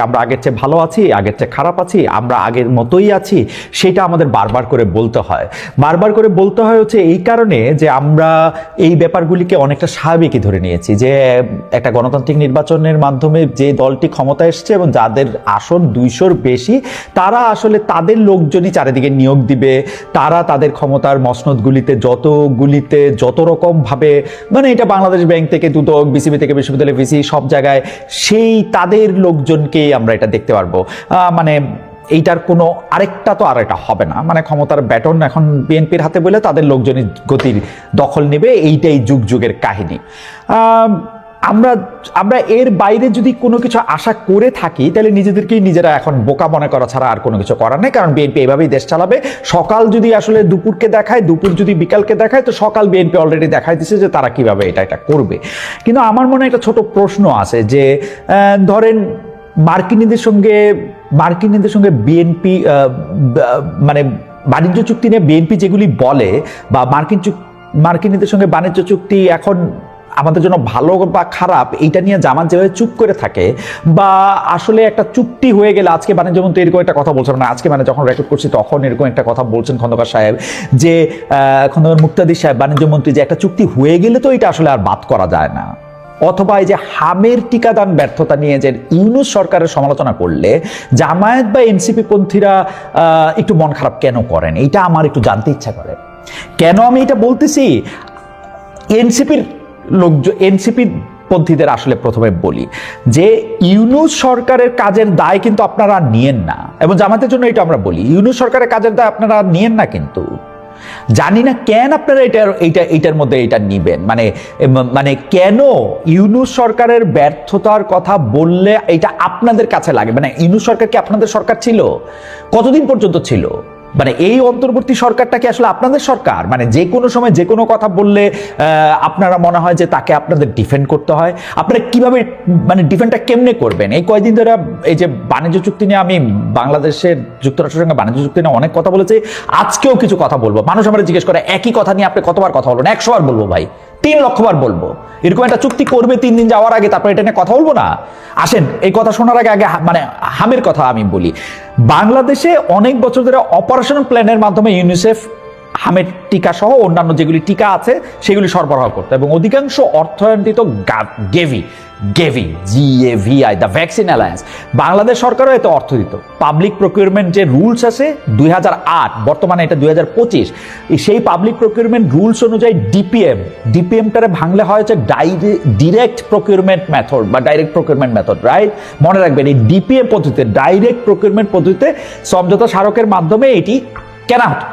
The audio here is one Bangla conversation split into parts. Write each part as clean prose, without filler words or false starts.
আমরা আগের চেয়ে ভালো আছি, আগের চেয়ে খারাপ আছি, আমরা আগের মতোই আছি, সেটা আমাদের বারবার করে বলতে হয়। বারবার করে বলতে হয় হচ্ছে এই কারণে যে আমরা এই ব্যাপারগুলিকে অনেকটা স্বাভাবিকই ধরে নিয়েছি, যে একটা গণতান্ত্রিক নির্বাচনের মাধ্যমে যে দলটি ক্ষমতা এসছে এবং যাদের আসন 200-র বেশি, তারা আসলে তাদের লোকজনই চারিদিকে নিয়োগ দিবে, তারা তাদের ক্ষমতার মসনদগুলিতে যত রকমভাবে, মানে এটা বাংলাদেশ ব্যাংক থেকে দুদক, বিসিবি থেকে বিশ্ববিদ্যালয় ভিসি, সব জায়গায় সেই তাদের লোকজনকে আমরা এটা দেখতে পারবো। মানে এইটার কোনো আরেকটা তো আর এটা হবে না, মানে ক্ষমতার ব্যাটন এখন বিএনপির হাতে বলে তাদের লোকজনই গতির দখল নেবে, এইটাই যুগ যুগের কাহিনী। আমরা এর বাইরে যদি কোনো কিছু আশা করে থাকি তাহলে নিজেদেরকেই নিজেরা এখন বোকা মনে করা ছাড়া আর কোনো কিছু করার নেই। কারণ বিএনপি এভাবেই দেশ চালাবে। সকাল যদি আসলে দুপুরকে দেখায়, দুপুর যদি বিকালকে দেখায়, তো সকাল বিএনপি অলরেডি দেখাই দিচ্ছে যে তারা কিভাবে এটা করবে। কিন্তু আমার মনে একটা ছোট প্রশ্ন আছে যে ধরেন মার্কিনীদের সঙ্গে বিএনপি মানে বাণিজ্য চুক্তি নিয়ে বিএনপি যেগুলি বলে, বা মার্কিনীদের সঙ্গে বাণিজ্য চুক্তি এখন আমাদের জন্য ভালো বা খারাপ এইটা নিয়ে জামাত যেভাবে চুপ করে থাকে, বা আসলে একটা চুক্তি হয়ে গেলে, আজকে বাণিজ্যমন্ত্রী এরকম একটা কথা বলছেন, না আজকে মানে যখন রেকর্ড করছি তখন এরকম একটা কথা বলছেন খন্দকার সাহেব, যে খন্দকার মুক্তাদির সাহেব বাণিজ্যমন্ত্রী, যে একটা চুক্তি হয়ে গেলে তো এটা আসলে আর বাদ করা যায় না। অথবা এই যে হামের টিকাদান ব্যর্থতা নিয়ে যে ইউনূস সরকারের সমালোচনা করলে জামায়াত বা এনসিপি পন্থীরা একটু মন খারাপ কেন করেন, এইটা আমার একটু জানতে ইচ্ছা করে। কেন আমি এটা বলতেছি, এনসিপি পন্থীদের আসলে প্রথমে বলি যে ইউনূস সরকারের কাজের দায় কিন্তু আপনারা নিয়েন না, এবং জামাতের জন্য এটা আমরা বলি, ইউনূস সরকারের কাজের দায় আপনারা নিয়েন না। কিন্তু জানি না কেন আপনারা এইটার মধ্যে এটা নিবেন, মানে কেন ইউনূস সরকারের ব্যর্থতার কথা বললে এটা আপনাদের কাছে লাগে। মানে ইউনূস সরকার কি আপনাদের সরকার ছিল? কতদিন পর্যন্ত ছিল? মানে এই অন্তর্বর্তী সরকারটা কি আসলে আপনাদের সরকার? মানে যে কোনো সময় যে কোনো কথা বললে আপনারা মনে হয় যে তাকে আপনাদের ডিফেন্ড করতে হয়। আপনারা কিভাবে, মানে ডিফেন্ডটা কেমনে করবেন? এই কয়েকদিন ধরে এই যে বাণিজ্য চুক্তি নিয়ে, আমি বাংলাদেশের যুক্তরাষ্ট্রের সঙ্গে বাণিজ্য চুক্তি নিয়ে অনেক কথা বলেছি, আজকেও কিছু কথা বলবো। মানুষ আমরা জিজ্ঞেস করে একই কথা নিয়ে আপনি কতবার কথা বলবেন? 100 বার বলবো ভাই, 3 লক্ষ বার বলবো। এরকম একটা চুক্তি করবে 3 দিন যাওয়ার আগে, তারপর এটা নিয়ে কথা বলবো না? আসেন, এই কথা শোনার আগে মানে হামের কথা আমি বলি। বাংলাদেশে অনেক বছর ধরে অপারেশনাল প্ল্যানের মাধ্যমে ইউনিসেফ হামের টিকা সহ অন্যান্য যেগুলি টিকা আছে সেগুলি সরবরাহ করতো, এবং অধিকাংশ অর্থায়নিত GAVI the vaccine alliance, Bangladesh সরকারও এতে অর্থ দিত। পাবলিক প্রকিউরমেন্ট যে রুলস আছে 2008, বর্তমানে এটা 2025, সেই পাবলিক প্রকিউরমেন্ট রুলস অনুযায়ী ডিপিএমটারে ভাঙলে হয় হচ্ছে ডিরেক্ট প্রকিউরমেন্ট মেথড বা ডাইরেক্ট প্রকিউরমেন্ট মেথড, রাইট? মনে রাখবেন, এই ডিপিএম পদ্ধতিতে, ডাইরেক্ট প্রকিউরমেন্ট পদ্ধতিতে সমঝোতা স্মারকের মাধ্যমে এটি কেনা হতো।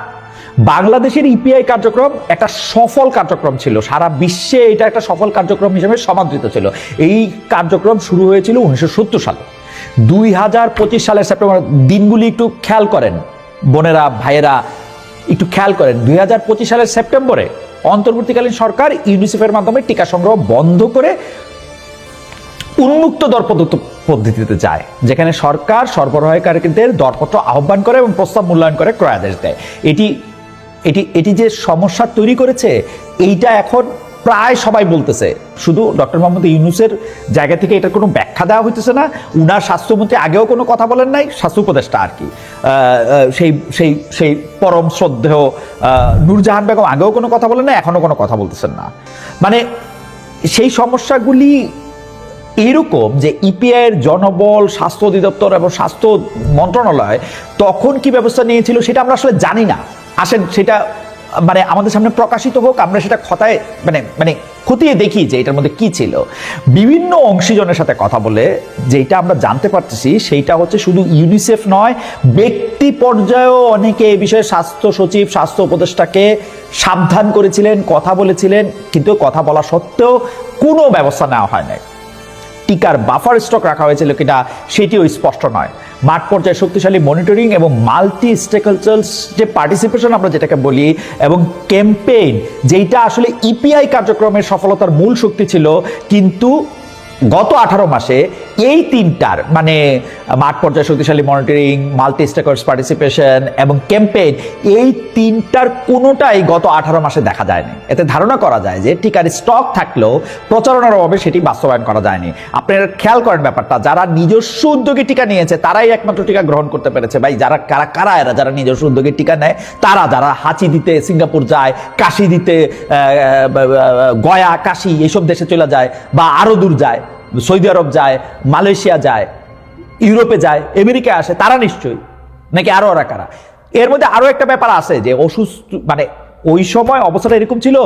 বাংলাদেশের ইপিআই কার্যক্রম একটা সফল কার্যক্রম ছিল, সারা বিশ্বে এটা একটা সফল কার্যক্রম হিসেবে সমাদৃত ছিল। এই কার্যক্রম শুরু হয়েছিল 1970 সালে। 2025 সালের সেপ্টেম্বর, দিনগুলি একটু খেয়াল করেন বোনেরা, ভাইয়েরা, একটু খেয়াল করেন। 2025 সালের সেপ্টেম্বরে অন্তর্বর্তীকালীন সরকার ইউনিসেফের মাধ্যমে টিকা সংগ্রহ বন্ধ করে উন্মুক্ত দরপত্র পদ্ধতিতে যায়, যেখানে সরকার সরবরাহকারীদের দরপত্র আহ্বান করে এবং প্রস্তাব মূল্যায়ন করে ক্রয়াদেশ দেয়। এটি যে সমস্যা তৈরি করেছে, এইটা এখন প্রায় সবাই বলতেছে। শুধু ডক্টর মোহাম্মদ ইউনূসের জায়গা থেকে এটার কোনো ব্যাখ্যা দেওয়া হইতেছে না। উনার স্বাস্থ্যমন্ত্রী আগেও কোনো কথা বলেন নাই, স্বাস্থ্য উপদেষ্টা আর কি, সেই পরম শ্রদ্ধেয় নূরজাহান বেগম আগেও কোনো কথা বলেন না, এখনো কোনো কথা বলতেছেন না। মানে সেই সমস্যাগুলি এরকম যে ইপিআই এর জনবল, স্বাস্থ্য অধিদপ্তর এবং স্বাস্থ্য মন্ত্রণালয় তখন কি ব্যবস্থা নিয়েছিল সেটা আমরা আসলে জানি না। আসেন সেটা মানে আমাদের সামনে প্রকাশিত হোক, আমরা সেটা খতিয়ে দেখি যে এটার মধ্যে কি ছিল। বিভিন্ন অংশীজনের সাথে কথা বলে যেটা আমরা জানতে পারতেছি সেইটা হচ্ছে শুধু ইউনিসেফ নয়, ব্যক্তি পর্যায়েও অনেকে এই বিষয়ে স্বাস্থ্য সচিব, স্বাস্থ্য উপদেষ্টাকে সাবধান করেছিলেন, কথা বলেছিলেন, কিন্তু কথা বলা সত্ত্বেও কোনো ব্যবস্থা নেওয়া হয় নাই। টিকার বাফার স্টক রাখা হয়েছিল কিনা সেটিও স্পষ্ট নয়। মাঠ পর্যায়ে শক্তিশালী মনিটরিং এবং মাল্টি স্টেকহোল্ডার্স যে পার্টিসিপেশন আমরা যেটাকে বলি, এবং ক্যাম্পেইন, যেটা আসলে ইপিআই কার্যক্রমের সফলতার মূল শক্তি ছিল, কিন্তু গত 18 মাসে এই তিনটার মানে মাঠ পর্যায়ে শক্তিশালী মনিটরিং, মাল্টি স্টেকহোল্ডার্স পার্টিসিপেশন এবং ক্যাম্পেইন, এই তিনটার কোনোটাই গত 18 মাসে দেখা যায়নি। এতে ধারণা করা যায় যে টিকার স্টক থাকলেও প্রচারণার অভাবে সেটি বাস্তবায়ন করা যায়নি। আপনারা খেয়াল করেন ব্যাপারটা, যারা নিজস্ব উদ্যোগে টিকা নিয়েছে তারাই একমাত্র টিকা গ্রহণ করতে পেরেছে। ভাই যারা কারা এরা যারা নিজস্ব উদ্যোগে টিকা নেয়, তারা যারা হাঁচি দিতে সিঙ্গাপুর যায়, কাশি দিতে গয়া, কাশি এইসব দেশে চলে যায়, বা আরো দূর যায়, সৌদি আরব যায়, মালয়েশিয়া যায়, ইউরোপে যায়, আমেরিকায় আসে, তারা নিশ্চয়ই, নাকি আরো ওরা কারা? এর মধ্যে আরো একটা ব্যাপার আছে যে অসুস্থ, মানে ওই সময় অবস্থাটা এরকম ছিল,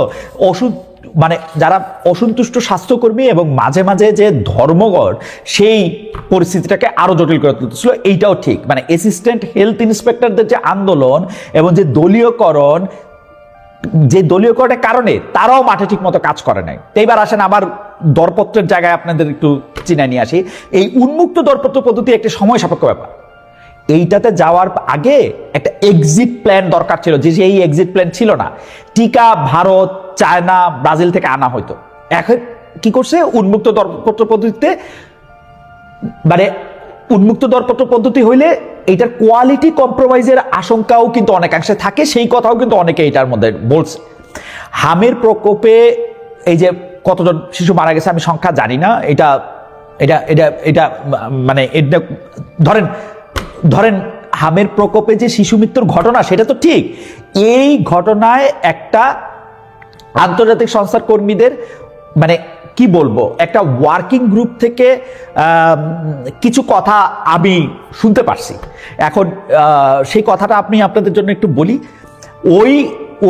মানে যারা অসন্তুষ্ট স্বাস্থ্যকর্মী এবং মাঝে মাঝে যে ধর্মঘট, সেই পরিস্থিতিটাকে আরো জটিল করে তুলতেছিল। এইটাও ঠিক, মানে অ্যাসিস্ট্যান্ট হেলথ ইন্সপেক্টরদের যে আন্দোলন এবং যে দলীয়করণের কারণে তারাও মাঠে ঠিক মতো কাজ করে নাই। এইবার আসেন আবার দরপত্রের জায়গায় আপনাদের একটু চিনে নিয়ে আসি। এই উন্মুক্ত দরপত্র পদ্ধতি একটি সময় সাপেক্ষ ব্যাপার। এইটাতে যাওয়ার আগে একটা এক্সিট প্ল্যান দরকার ছিল, যে এই এক্সিট প্ল্যান ছিল না। টিকা ভারত, চায়না, ব্রাজিল থেকে আনা হতো। এখন কি করছে, উন্মুক্ত দরপত্র পদ্ধতিতে, মানে উন্মুক্ত দরপত্র পদ্ধতি হইলে এইটার কোয়ালিটি কম্প্রোমাইজের আশঙ্কাও কিন্তু অনেকাংশে থাকে, সেই কথাও কিন্তু অনেকে এটার মধ্যে বলছে। হামের প্রকোপে এই যে কতজন শিশু মারা গেছে আমি সংখ্যা জানি না, এটা এটা এটা এটা মানে এটা ধরেন হামের প্রকোপে যে শিশু মৃত্যুর ঘটনা, সেটা তো ঠিক। এই ঘটনায় একটা আন্তর্জাতিক সংস্থার কর্মীদের, মানে কি বলবো, একটা ওয়ার্কিং গ্রুপ থেকে কিছু কথা আমি শুনতে পারছি। এখন সেই কথাটা আপনি আপনাদের জন্য একটু বলি।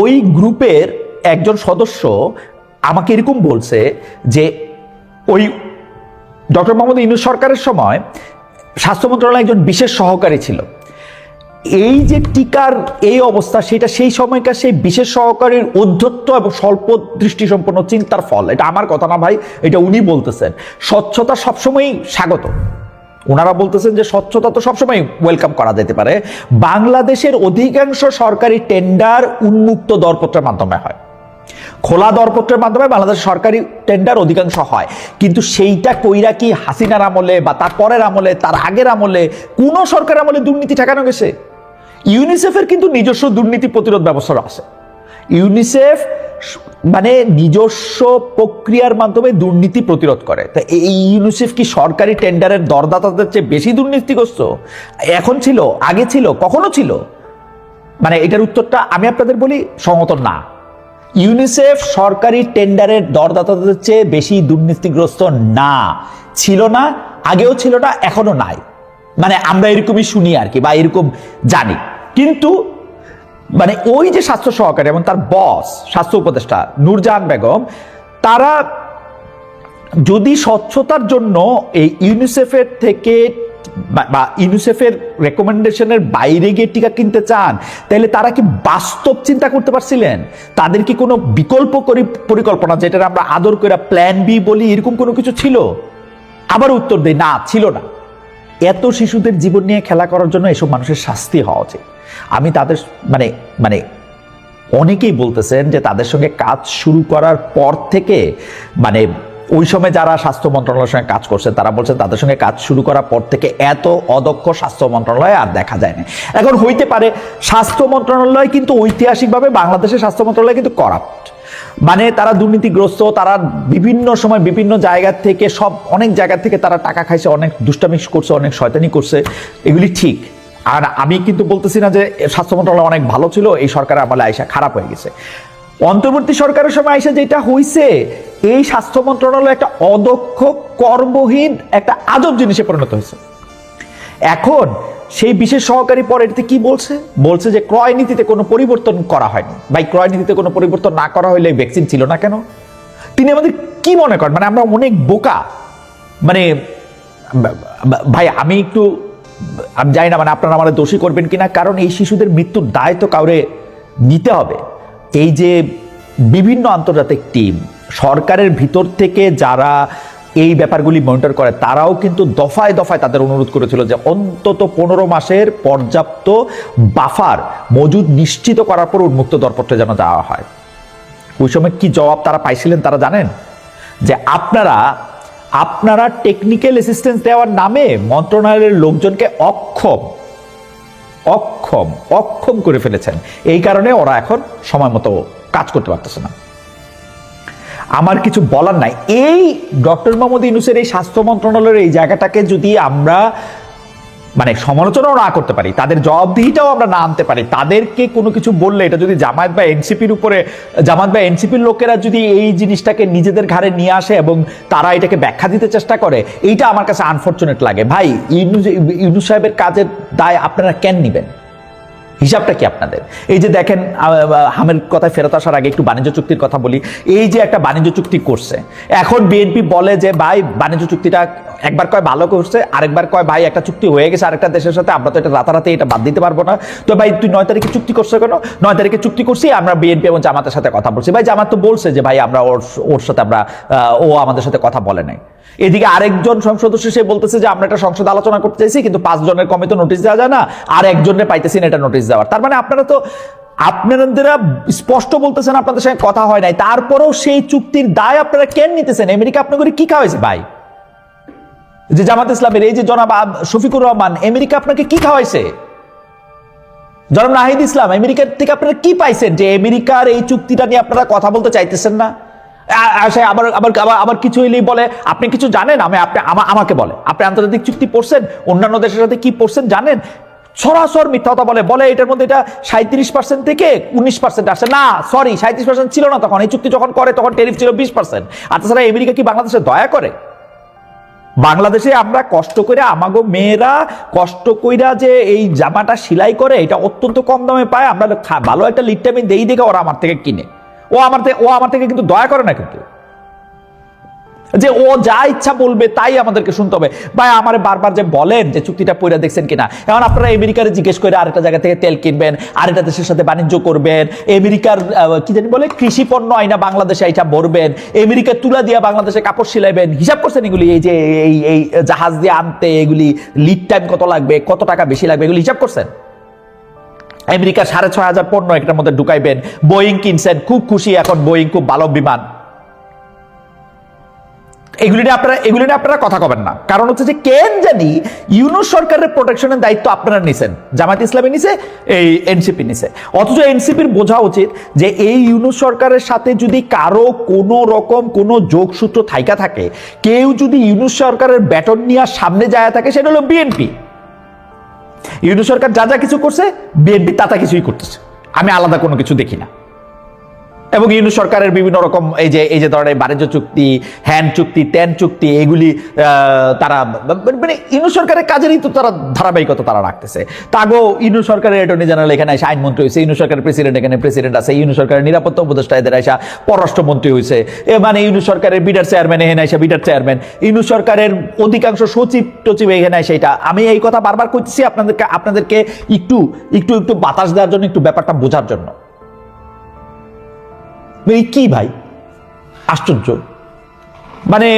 ওই গ্রুপের একজন সদস্য আমাকে এরকম বলছে যে ওই ডক্টর মোহাম্মদ ইউনূস সরকারের সময় স্বাস্থ্য মন্ত্রণালয়ে একজন বিশেষ সহকারী ছিল। এই যে টিকার এই অবস্থা, সেটা সেই সময়কার সেই বিশেষ সহকারীর অধ্যত্ব এবং স্বল্প দৃষ্টিসম্পন্ন চিন্তার ফল। এটা আমার কথা না ভাই, এটা উনি বলতেছেন। স্বচ্ছতা সবসময়ই স্বাগত। ওনারা বলতেছেন যে স্বচ্ছতা তো সবসময় ওয়েলকাম করা যেতে পারে। বাংলাদেশের অধিকাংশ সরকারি টেন্ডার উন্মুক্ত দরপত্রের মাধ্যমে হয়, খোলা দরপত্রের মাধ্যমে বাংলাদেশ সরকারি টেন্ডার অধিকাংশ হয়। কিন্তু সেইটা কইরা কি হাসিনার আমলে বা তার পরের আমলে, তার আগের আমলে, কোন সরকার আমলে দুর্নীতি ঠেকানো গেছে? ইউনিসেফের কিন্তু নিজস্ব দুর্নীতি প্রতিরোধ ব্যবস্থা আছে। ইউনিসেফ মানে নিজস্ব প্রক্রিয়ার মাধ্যমে দুর্নীতি প্রতিরোধ করে। তা এই ইউনিসেফ কি সরকারি টেন্ডারের দরদাতাদের চেয়ে বেশি দুর্নীতিগ্রস্ত এখন ছিল, আগে ছিল, কখনো ছিল? মানে এটার উত্তরটা আমি আপনাদের বলি, সম্মত না। ইউনিসেফ সরকারি টেন্ডারের দরদাতাদের চেয়ে বেশি দুর্নীতিগ্রস্ত না, ছিল না, আগেও ছিল না, এখনো নাই। মানে আমরা এরকমই শুনি আর কি, বা এরকম জানি। কিন্তু মানে ওই যে স্বাস্থ্য সহকারী এবং তার বস স্বাস্থ্য উপদেষ্টা নূরজাহান বেগম, তারা যদি স্বচ্ছতার জন্য এই ইউনিসেফের থেকে বা ইউনিসেফের রেকমেন্ডেশনের বাইরে গিয়ে টিকা কিনতে চান, তাহলে তারা কি বাস্তব চিন্তা করতে পারছিলেন? তাদের কি কোনো বিকল্প পরিকল্পনা, যেটা আমরা আদর করে প্ল্যান বি বলি, এরকম কোনো কিছু ছিল? আবার উত্তর দেয় না, ছিল না। এত শিশুদের জীবন নিয়ে খেলা করার জন্য এসব মানুষের শাস্তি হওয়া উচিত। আমি তাদের মানে অনেকেই বলতেছেন যে তাদের সঙ্গে কাজ শুরু করার পর থেকে, মানে ওই সময় যারা স্বাস্থ্য মন্ত্রণালয়ের সঙ্গে কাজ করছে তারা বলছেন তাদের সঙ্গে কাজ শুরু করার পর থেকে এত অদক্ষ স্বাস্থ্য মন্ত্রণালয় আর দেখা যায় না। এখন হইতে পারে স্বাস্থ্য মন্ত্রণালয় কিন্তু ঐতিহাসিকভাবে বাংলাদেশের স্বাস্থ্য মন্ত্রণালয় কিন্তু করাপ্ট, মানে তারা দুর্নীতিগ্রস্ত, তারা বিভিন্ন সময় বিভিন্ন জায়গা থেকে, অনেক জায়গা থেকে তারা টাকা খাইছে, অনেক দুষ্টামি করছে, অনেক শয়তানি করছে, এগুলি ঠিক। আর আমি কিন্তু বলতেছি না যে স্বাস্থ্য মন্ত্রণালয় অনেক ভালো ছিল, এই সরকারের আমলে আইসা খারাপ হয়ে গেছে। অন্তর্বর্তী সরকারের সময় আইসা যেটা হইছে, এই স্বাস্থ্য মন্ত্রণালয় একটা অদক্ষ, কর্মহীন, একটা আজব জিনিসে পরিণত হয়েছে। এখন সেই বিশেষ সহকারী পরে এটাতে কি বলছে যে ক্রয় নীতিতে কোনো পরিবর্তন করা হয়নি। ভাই, ক্রয় নীতিতে কোনো পরিবর্তন না করা হইলে ভ্যাকসিন ছিল না কেন? তিনি আমাদের কি মনে করেন, মানে আমরা অনেক বোকা? মানে ভাই আমি জানি না, মানে আপনারা আমাদের দোষী করবেন কিনা, কারণ এই শিশুদের মৃত্যুর দায় তো কাউরে নিতে হবে। এই যে বিভিন্ন আন্তর্জাতিক টিম, সরকারের ভিতর থেকে যারা এই ব্যাপারগুলি মনিটর করে, তারাও কিন্তু দফায় দফায় তাদের অনুরোধ করেছিল যে অন্তত 15 মাসের পর্যাপ্ত বাফার মজুদ নিশ্চিত করার পর উন্মুক্ত দরপত্রে যেন দেওয়া হয়। ওই সময় কি জবাব তারা পাইছিলেন তারা জানেন? যে আপনারা টেকনিক্যাল অ্যাসিস্ট্যান্স দেওয়ার নামে মন্ত্রণালয়ের লোকজনকে অক্ষম করে ফেলেছেন। এই কারণে ওরা এখন সময় মতো কাজ করতে পারতেছে না। আমার কিছু বলার নাই। এই ডক্টর মোহাম্মদ ইউনূসের এই স্বাস্থ্য মন্ত্রণালয়ের এই জায়গাটাকে যদি আমরা মানে সমালোচনাও না করতে পারি, তাদের জবাবদিহিটাও আমরা না আনতে পারি, তাদেরকে কোনো কিছু বললে এটা যদি জামায়াত বা এনসিপির লোকেরা যদি এই জিনিসটাকে নিজেদের ঘাড়ে নিয়ে আসে এবং তারা এটাকে ব্যাখ্যা দিতে চেষ্টা করে, এইটা আমার কাছে আনফরচুনেট লাগে। ভাই, ইউনূস সাহেবের কাজের দায় আপনারা কেন নিবেন? হিসাবটা কি আপনাদের? এই যে দেখেন, হামের কথায় ফেরত আসার আগে একটু বাণিজ্য চুক্তির কথা বলি। এই যে একটা বাণিজ্য চুক্তি করছে, এখন বিএনপি বলে যে ভাই বাণিজ্য চুক্তিটা একবার কয় ভালো করছে, আরেকবার কয় ভাই একটা চুক্তি হয়ে গেছে আরেকটা দেশের সাথে, আমরা তো এটা রাতারাতি এটা বাদ দিতে পারবো না। তো ভাই তুই 9 তারিখে চুক্তি করছো কেন? 9 তারিখে চুক্তি করছি, আমরা বিএনপি এবং জামাতের সাথে কথা বলছি। ভাই জামাত তো বলছে যে ভাই আমরা ওর সাথে ও আমাদের সাথে কথা বলে নাই। এদিকে আরেকজন সংসদ সদস্য সে বলতেছে যে আমরা একটা সংসদ আলোচনা করতে চাইছি, কিন্তু 5 জনের কমে তো নোটিশ দেওয়া যায় না, আর একজনের পাইতেছি না এটা নোটিশ দেওয়ার। তার মানে আপনারা স্পষ্ট বলতেছেন আপনাদের সঙ্গে কথা হয় নাই, তারপরেও সেই চুক্তির দায় আপনারা কেন নিতেছেন? আমেরিকা আপনাকে কি খাওয়াইছে ভাই? যে জামাত ইসলামের এই যে জনাব শফিকুর রহমান, আমেরিকা আপনাকে কি খাওয়াইছে? জনাব নাহিদ ইসলাম, আমেরিকার থেকে আপনারা কি পাইছেন যে আমেরিকার এই চুক্তিটা নিয়ে আপনারা কথা বলতে চাইতেছেন না? আবার কিছু হইলেই বলে আপনি কিছু জানেন, আমাকে বলে আপনি আন্তর্জাতিক চুক্তি পড়ছেন, অন্যান্য দেশের সাথে কি পড়ছেন জানেন? সরাসর মিথ্যা কথা বলে এটার মধ্যে এটা 37% থেকে 19% আসছে। না সরি, 37% ছিল না তখন। এই চুক্তি যখন করে তখন ট্যারিফ ছিল 20%। আর তাছাড়া আমেরিকা কি বাংলাদেশে দয়া করে? বাংলাদেশে আমরা কষ্ট করে, আমাগো মেয়েরা কষ্ট কইরা যে এই জামাটা সেলাই করে, এটা অত্যন্ত কম দামে পায়, আমরা ভালো একটা লিট্টামি দেই দেখে ওরা আমার থেকে কিনে। ও আমার থেকে কিন্তু দয়া করে না, কিন্তু যে ও যা ইচ্ছা বলবে তাই আমাদেরকে শুনতে হবে। ভাই আমারে বারবার যে বলেন যে চুক্তিটা পড়ে দেখছেন কিনা, এখন আপনারা আমেরিকারে জিজ্ঞেস করে আরেকটা জায়গা থেকে তেল কিনবেন, আরেকটা দেশের সাথে বাণিজ্য করবেন, আমেরিকার কি জানি বলে কৃষি পণ্য আইনা বাংলাদেশে এটা ভরবেন, আমেরিকার তুলা দিয়া বাংলাদেশে কাপড় সিলাইবেন। হিসাব করছেন এগুলি? এই যে এই জাহাজ দিয়ে আনতে এগুলি লিড টাইম কত লাগবে, কত টাকা বেশি লাগবে, এগুলি হিসাব করছেন? আমেরিকা 6,500 পণ্য এটার মধ্যে ঢুকাইবেন, বোয়িং কিনছেন, খুব খুশি, এখন বোয়িং খুব ভালো বিমান। এগুলি নিয়ে আপনারা কথা কবেন না, কারণ হচ্ছে যে কেন জানি ইউনূস সরকারের প্রোটেকশনের দায়িত্ব আপনারা নিছেন, জামায়াত ইসলামী নিছে, এই এনসিপি নিছে। অথচ এনসিপির বোঝা উচিত যে এই ইউনূস সরকারের সাথে যদি কারো কোনো রকম কোনো যোগসূত্র থাইকা থাকে, কেউ যদি ইউনূস সরকারের ব্যাটন নিয়ে সামনে যায় থাকে, সেটা হলো বিএনপি। ইউনূস সরকার যা যা কিছু করছে বিএনপি তা কিছুই করতেছে, আমি আলাদা কোনো কিছু দেখি না। এবং ইউনূস সরকারের বিভিন্ন রকম এই যে ধরনের বাণিজ্য চুক্তি, হ্যান্ড চুক্তি, ত্যান চুক্তি, এগুলি তারা মানে ইউনূস সরকারের কাজেরই তো তারা ধারাবাহিকতা তারা রাখতেছে। তাগো ইউনূস সরকারের অ্যাটর্নি জেনারেল এখানে এসে আইনমন্ত্রী হয়েছে, ইউনূস সরকারের প্রেসিডেন্ট এখানে প্রেসিডেন্ট আছে, ইউনূস সরকারের নিরাপত্তা উপদেষ্টা এদের এসে পররাষ্ট্রমন্ত্রী হয়েছে, মানে ইউনূস সরকারের বিডার চেয়ারম্যান এখানে এসে বিডার চেয়ারম্যান, ইউনূস সরকারের অধিকাংশ সচিব টচিব এখানে এসে। এটা আমি এই কথা বারবার করতেছি আপনাদেরকে একটু বাতাস দেওয়ার জন্য, একটু ব্যাপারটা বোঝার জন্য। কি ভাই আশ্চর্য! মানে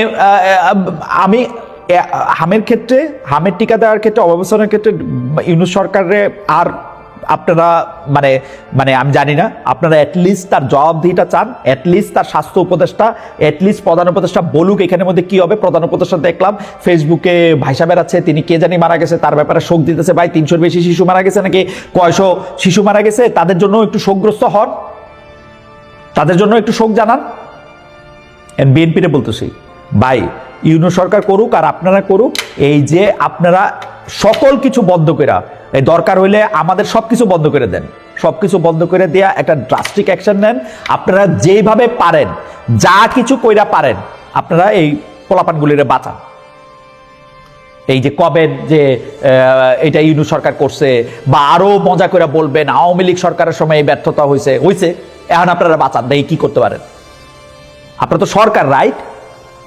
আমি হামের টিকা দেওয়ার ক্ষেত্রে, অবস্থানের ক্ষেত্রে ইউনূস সরকারে আর আপনারা মানে আমি জানি না, আপনারা অ্যাটলিস্ট তার জবাবদিহিটা চান, অ্যাটলিস্ট তার স্বাস্থ্য উপদেষ্টা, অ্যাটলিস্ট প্রধান উপদেষ্টা বলুক এখানের মধ্যে কি হবে। প্রধান উপদেষ্টা দেখলাম ফেসবুকে ভাইসা বেড়াচ্ছে, তিনি কে জানি মারা গেছে, তার ব্যাপারে শোক দিতেছে। ভাই 300-র বেশি শিশু মারা গেছে, নাকি কয়শো শিশু মারা গেছে, তাদের জন্য একটু শোকগ্রস্ত হন, তাদের জন্য একটু শোক জানান। বিএনপিরে বলতেছি ভাই, ইউনূস সরকার করুক আর আপনারা করুক, এই যে আপনারা সকল কিছু বন্ধ করে, এই দরকার হইলে আমাদের সবকিছু বন্ধ করে দেন, সবকিছু বন্ধ করে দেয়া একটা ড্রাস্টিক অ্যাকশন নেন। আপনারা যেভাবে পারেন, যা কিছু কইরা পারেন, আপনারা এই পোলাপানগুলিরে বাঁচান। এই যে কবেন যে এটা ইউনূস সরকার করছে, বা আরো মজা করে বলবেন আওয়ামী লীগ সরকারের সময় এই ব্যর্থতা হয়েছে, এখন আপনারা বাঁচান, দেয় কি করতে পারেন? আপনারা তো সরকার, রাইট?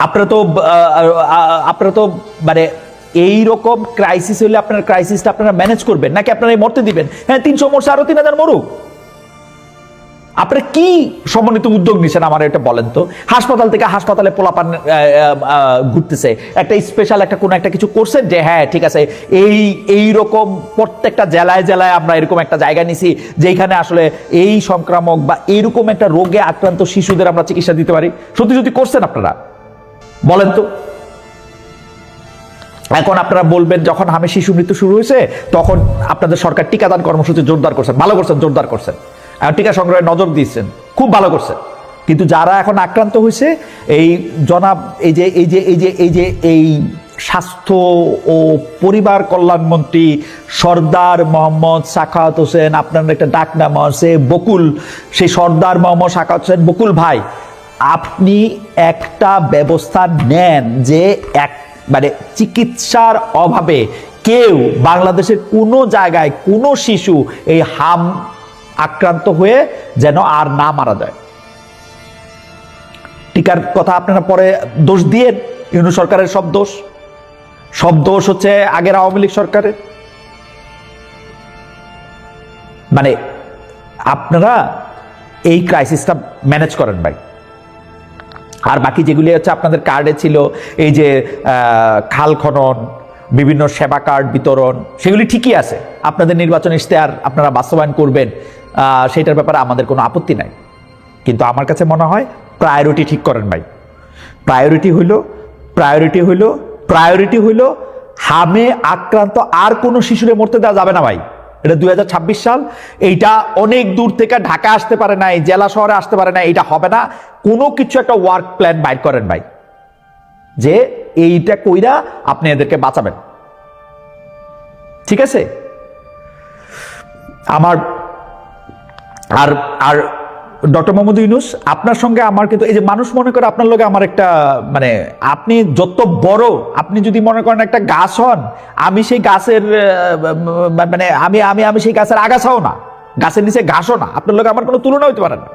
আপনারা তো মানে এইরকম ক্রাইসিস হলে আপনার ক্রাইসিসটা আপনারা ম্যানেজ করবেন, নাকি আপনারা মরতে দিবেন? হ্যাঁ 300 মরছে, আরো 3000 মরুক। আপনারা কি সমন্বিত উদ্যোগ নিছেন আমার এটা বলেন তো? হাসপাতাল থেকে হাসপাতালে পোলাপান ঘুরতেছে, একটা স্পেশাল একটা কোনো একটা কিছু করছেন যে হ্যাঁ ঠিক আছে, এই রকম প্রত্যেকটা জেলায় জেলায় আমরা এরকম একটা জায়গা নিছি যেখানে আসলে এই সংক্রামক বা এইরকম একটা রোগে আক্রান্ত শিশুদের আমরা চিকিৎসা দিতে পারি। সত্যি করছেন আপনারা? বলেন তো। এখন আপনারা বলবেন যখন হামে শিশু মৃত্যু শুরু হয়েছে তখন আপনাদের সরকার টিকাদান কর্মসূচি জোরদার করছেন, ভালো করছেন, জোরদার করছেন, টিকা সংগ্রহে নজর দিচ্ছেন, খুব ভালো করছেন। কিন্তু যারা এখন আক্রান্ত হয়েছে এই জনাব এই স্বাস্থ্য ও পরিবার কল্যাণমন্ত্রী সর্দার মোহাম্মদ সাখাওয়াত হোসেন, আপনার একটা ডাক নাম আছে বকুল, সেই সর্দার মোহাম্মদ সাখাওয়াত হোসেন বকুল ভাই, আপনি একটা ব্যবস্থা নেন যে মানে চিকিৎসার অভাবে কেউ বাংলাদেশের কোনো জায়গায় কোনো শিশু এই হাম আক্রান্ত হয়ে যেন আর না মারা যায়। টিকার কথা আপনারা পরে দোষ দিয়ে, ইউনূস সরকারের সব দোষ হচ্ছে আগের আওয়ামী লীগ সরকারের। মানে আপনারা এই ক্রাইসিসটা ম্যানেজ করেন ভাই। আর বাকি যেগুলি হচ্ছে আপনাদের কার্ডে ছিল, এই যে খাল খনন, বিভিন্ন সেবা কার্ড বিতরণ, সেগুলি ঠিকই আছে, আপনাদের নির্বাচন ইশতেহার আপনারা বাস্তবায়ন করবেন, সেটার ব্যাপারে আমাদের কোনো আপত্তি নাই। কিন্তু আমার কাছে মনে হয় প্রায়োরিটি ঠিক করেন ভাই। প্রায়োরিটি হইল হামে আক্রান্ত আর কোনো শিশুরে মরতে দেওয়া যাবে না ভাই। এটা 2026 সাল, এইটা অনেক দূর থেকে ঢাকা আসতে পারে না, এই জেলা শহরে আসতে পারে না, এইটা হবে না। কোনো কিছু একটা ওয়ার্ক প্ল্যান বাইর করেন ভাই, যে এইটা কইরা আপনি এদেরকে বাঁচাবেন, ঠিক আছে? আমার আর ডক্টর মোহাম্মদ ইউনূস, আপনার সঙ্গে আমার কিন্তু এই যে মানুষ মনে করে আপনার লগে আমার একটা মানে, আপনি যত বড়, আপনি যদি মনে করেন একটা গাছ হন, আমি সেই গাছের মানে আমি সেই গাছের আগাছাও না, গাছের নিচে ঘাসও না, আপনার লগে আমার কোনো তুলনা হইতে পারে না।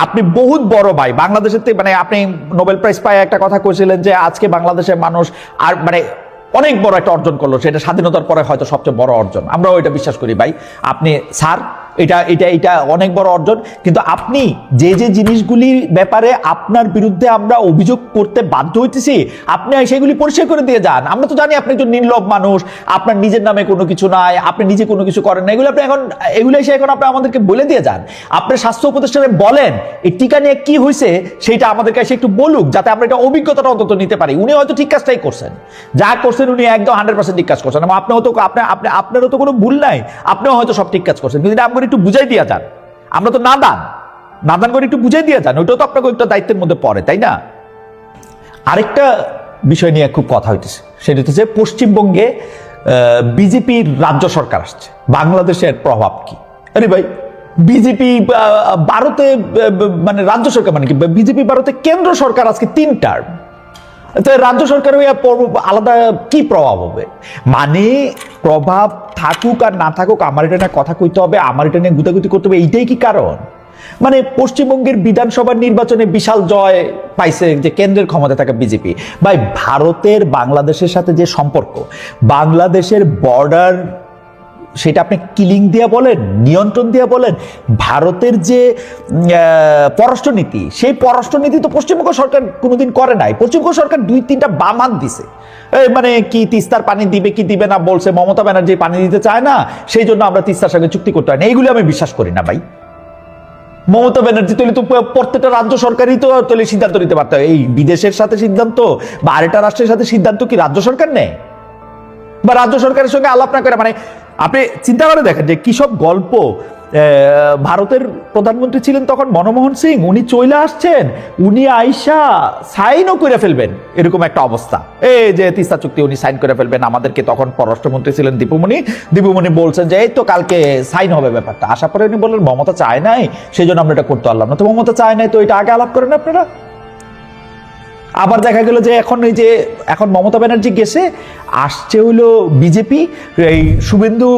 আপনি বহুত বড় ভাই বাংলাদেশের, মানে আপনি নোবেল প্রাইজ পায় একটা কথা কইছিলেন যে আজকে বাংলাদেশের মানুষ আর মানে অনেক বড় একটা অর্জন করলো, সেটা স্বাধীনতার পরে হয়তো সবচেয়ে বড় অর্জন, আমরাও এটা বিশ্বাস করি ভাই। আপনি স্যার এটা অনেক বড় অর্জন, কিন্তু আপনি যে জিনিসগুলির ব্যাপারে আপনার বিরুদ্ধে আমরা অভিযোগ করতে বাধ্য হইতেছি, আপনি সেগুলি পরিষ্কার করে দিয়ে যান। আমরা তো জানি আপনি একজন নির্লোভ মানুষ, আপনার নিজের নামে কোনো কিছু নাই, আপনি নিজে কোনো কিছু করেন না, এগুলো আপনি এগুলো এসে এখন আপনি আমাদেরকে বলে দিয়ে যান। আপনার স্বাস্থ্য উপদেষ্টারে বলেন এই টিকা নিয়ে কি হয়েছে সেটা আমাদের কাছে একটু বলুক, যাতে আমরা এটা অভিজ্ঞতাটা অন্তত নিতে পারি। উনি হয়তো ঠিক কাজটাই করছেন, যা করছেন উনি একদম 100% ঠিক কাজ করছেন, এবং আপনারও তো কোনো ভুল নাই, আপনিও হয়তো সব ঠিক কাজ করছেন, কিন্তু একটু বুঝাই দিয়া যান। আমরা তো নাদান করে একটু বুঝাই দিয়া যান, ওইটাও তো আপনাকে একটা দায়িত্বের মধ্যে পড়ে, তাই না? আরেকটা বিষয় নিয়ে খুব কথা হইতেছে, সেটা হচ্ছে পশ্চিমবঙ্গে বিজেপির রাজ্য সরকার আসছে, বাংলাদেশের প্রভাব কি? আরে ভাই, বিজেপি ভারতে মানে রাজ্য সরকার মানে কি? বিজেপি ভারতে কেন্দ্র সরকার আজকে 3 টার্ম, রাজ্য সরকার আলাদা কি প্রভাব হবে? মানে প্রভাব থাকুক আর না থাকুক, আমার এটা নিয়ে কথা কইতে হবে, আমার এটা নিয়ে গুতাগুতি করতে হবে, এইটাই কি কারণ? মানে পশ্চিমবঙ্গের বিধানসভার নির্বাচনে বিশাল জয় পাইছে যে কেন্দ্রের ক্ষমতা থাকা বিজেপি। ভাই, ভারতের বাংলাদেশের সাথে যে সম্পর্ক, বাংলাদেশের বর্ডার, সেটা আপনি কিলিং দিয়ে বলেন, নিয়ন্ত্রণ দিয়ে বলেন, ভারতের যে পররাষ্ট্রনীতি, সেই পররাষ্ট্রনীতি তো পশ্চিমবঙ্গ সরকার কোনোদিন করে নাই। পশ্চিমবঙ্গ সরকার 2-3টা বামান দিছে, মানে কি তিস্তার পানি দিবে কি দিবে না বলছে, মমতা ব্যানার্জি পানি দিতে চায় না, সেই জন্য আমরা তিস্তার সঙ্গে চুক্তি করতে হয় না, এইগুলো আমি বিশ্বাস করি না ভাই। মমতা ব্যানার্জি তৈরি তো প্রত্যেকটা রাজ্য সরকারই তো তৈরি সিদ্ধান্ত নিতে পারতে হয়। এই বিদেশের সাথে সিদ্ধান্ত বা আরেকটা রাষ্ট্রের সাথে সিদ্ধান্ত কি রাজ্য সরকার নেয়? বা রাজ্য সরকারের সঙ্গে আলাপ না করে, মানে আপনি চিন্তা করে দেখেন যে কি সব গল্প। ভারতের প্রধানমন্ত্রী ছিলেন তখন মনমোহন সিং, উনি চলে আসছেন, উনি আইসা সাইনও করে ফেলবেন, এরকম একটা অবস্থা। এই যে তিস্তা চুক্তি উনি সাইন করে ফেলবেন, আমাদেরকে তখন পররাষ্ট্রমন্ত্রী ছিলেন দীপুমণি বলছেন যে এই তো কালকে সাইন হবে ব্যাপারটা। আসার পরে উনি বললেন মমতা চায় নাই, সেই জন্য আমরা এটা করতে পারলাম না। তো মমতা চায় নাই, তো এটা আগে আলাপ করেন আপনারা। আবার দেখা গেল যে এখন মমতা ব্যানার্জি গেছে, আসছে হলো বিজেপি, এই শুভেন্দু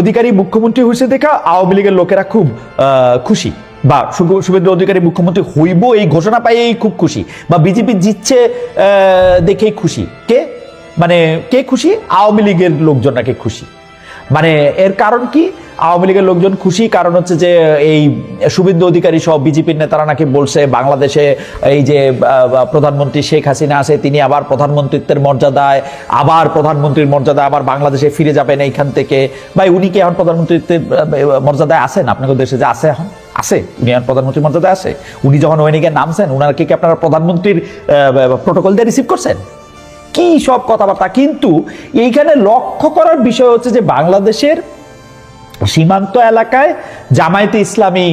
অধিকারী মুখ্যমন্ত্রী হয়েছে দেখা আওয়ামী লীগের লোকেরা খুব খুশি, বা শুভেন্দু অধিকারী মুখ্যমন্ত্রী হইব এই ঘোষণা পাইয়েই খুব খুশি, বা বিজেপি জিতছে দেখেই খুশি। কে খুশি? আওয়ামী লীগের লোকজন নাকি খুশি। মানে এর কারণ কি? আওয়ামী লীগের লোকজন খুশি কারণ হচ্ছে যে এই শুভেন্দু অধিকারী সহ বিজেপির নেতারা নাকি বলছে বাংলাদেশে এই যে প্রধানমন্ত্রী শেখ হাসিনা আছে, তিনি আবার প্রধানমন্ত্রীত্বের মর্যাদায়, আবার বাংলাদেশে ফিরে যাবেন এইখান থেকে। ভাই, উনি কি এখন প্রধানমন্ত্রীত্বের মর্যাদায় আছেন? আপনাদের দেশে যে আছে, এখন আছে, উনি এখন প্রধানমন্ত্রীর মর্যাদায় আছে। উনি যখন ওয়েনিকে নামছেন, উনাকে কি আপনারা প্রধানমন্ত্রীর প্রোটোকল দিয়ে রিসিভ করছেন? কি সব কথাবার্তা। কিন্তু এইখানে লক্ষ্য করার বিষয় হচ্ছে যে বাংলাদেশের সীমান্ত এলাকায় জামায়াতে ইসলামী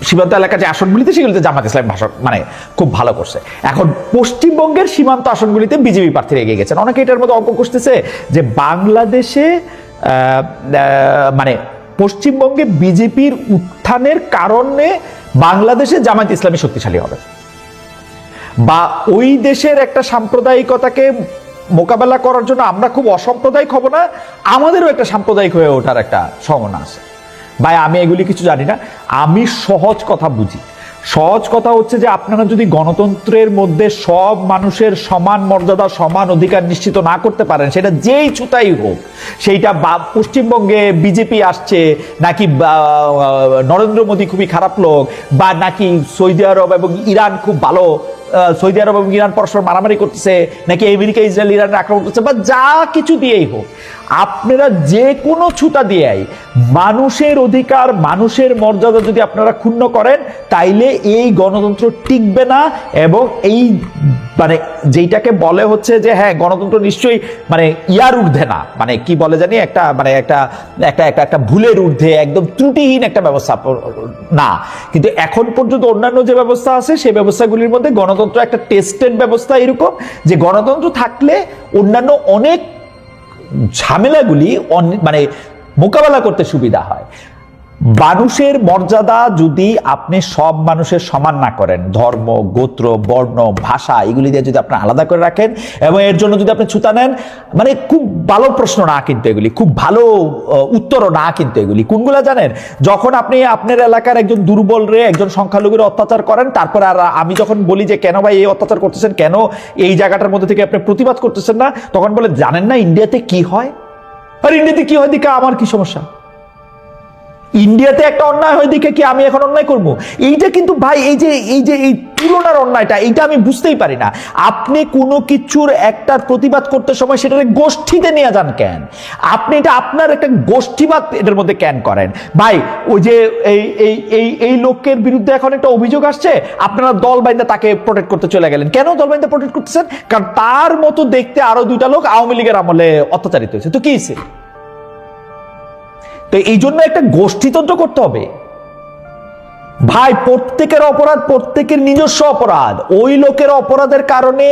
সীমান্ত এলাকার যে আসনগুলিতে সেগুলিতে জামায়াতে ইসলামী ভাষণ মানে খুব ভালো করছে। এখন পশ্চিমবঙ্গের সীমান্ত আসনগুলিতে বিজেপি প্রার্থীরা এগিয়ে গেছেন। অনেকে এটার মধ্যে অঙ্ক কষতেছে যে বাংলাদেশে মানে পশ্চিমবঙ্গে বিজেপির উত্থানের কারণে বাংলাদেশে জামায়াতে ইসলামী শক্তিশালী হবে, বা ওই দেশের একটা সাম্প্রদায়িকতাকে মোকাবেলা করার জন্য আমরা খুব অসাম্প্রদায়িক হব না, আমাদেরও একটা সাম্প্রদায়িক হয়ে ওঠার একটা সম্ভাবনা আছে। ভাই আমি এগুলি কিছু জানি না, আমি সহজ কথা বুঝি। সহজ কথা হচ্ছে যে আপনারা যদি গণতন্ত্রের মধ্যে সব মানুষের সমান মর্যাদা সমান অধিকার নিশ্চিত না করতে পারেন, সেটা যেই ছুতাই হোক, সেইটা পশ্চিমবঙ্গে বিজেপি আসছে নাকি নরেন্দ্র মোদী খুবই খারাপ লোক, বা নাকি সৌদি আরব এবং ইরান খুব ভালো, সৌদি আরব এবং ইরান পরস্পর মারামারি করতেছে, নাকি আমেরিকা ইসরায়েল ইরানের আক্রমণ করছে, বা যা কিছু দিয়েই হোক, আপনারা যে কোনো ছুতা দিয়েই মানুষের অধিকার মানুষের মর্যাদা যদি আপনারা ক্ষুণ্ণ করেন, তাইলে এই গণতন্ত্র টিকবে না। এবং এই মানে যেইটাকে বলে হচ্ছে যে হ্যাঁ গণতন্ত্র নিশ্চয়ই মানে ইয়ার ঊর্ধ্বে না, মানে কি বলে জানি একটা মানে একটা একটা একটা একটা ভুলের ঊর্ধ্বে একদম ত্রুটিহীন একটা ব্যবস্থা না, কিন্তু এখন পর্যন্ত অন্যান্য যে ব্যবস্থা আছে সেই ব্যবস্থাগুলির মধ্যে গণতন্ত্র একটা টেস্টেড ব্যবস্থা, এরকম যে গণতন্ত্র থাকলে অন্যান্য অনেক ঝামেলাগুলি মানে মোকাবেলা করতে সুবিধা হয়। মানুষের মর্যাদা যদি আপনি সব মানুষের সমান না করেন, ধর্ম গোত্র বর্ণ ভাষা এগুলি দিয়ে যদি আপনি আলাদা করে রাখেন এবং এর জন্য যদি আপনি ছুতা নেন, মানে খুব ভালো প্রশ্ন না, কিন্তু এগুলি খুব ভালো উত্তরও না, কিন্তু এগুলি কোনগুলা জানেন? যখন আপনি আপনার এলাকার একজন দুর্বল রে একজন সংখ্যালঘুর অত্যাচার করেন, তারপর আর আমি যখন বলি যে কেন ভাই এই অত্যাচার করতেছেন, কেন এই জায়গাটার মধ্যে থেকে আপনি প্রতিবাদ করতেছেন না, তখন বলে জানেন না ইন্ডিয়াতে কি হয়। আর ইন্ডিয়াতে কি হয় দিকে আমার কি সমস্যা? ইন্ডিয়াতে একটা অন্যায় হয় দেখে কি আমি এখন অন্যায় করব? এইটা কিন্তু ভাই এই তুলনার অন্যায়টা এইটা আমি বুঝতেই পারি না। আপনি কোনো কিছুর একটার প্রতিবাদ করতে সময় সেটাকে গোষ্ঠীতে নিয়ে যান কেন? আপনি এটা আপনার একটা গোষ্ঠীবাদ এটার মধ্যে কেন করেন? ভাই ওই যে এই লোকের বিরুদ্ধে এখন একটা অভিযোগ আসছে, আপনারা দল বাইন্দা তাকে প্রোটেক্ট করতে চলে গেলেন। কেন দল বাইন্দা প্রোটেক্ট করতেছেন? কারণ তার মতো দেখতে আরো দুইটা লোক আওয়ামী লীগের আমলে অত্যাচারিত হয়েছে। তো কি হয়েছে? তো এই জন্য একটা গোষ্ঠীতন্ত্র করতে হবে ভাই। প্রত্যেকের অপরাধ প্রত্যেকের নিজস্ব অপরাধ। ওই লোকের অপরাধের কারণে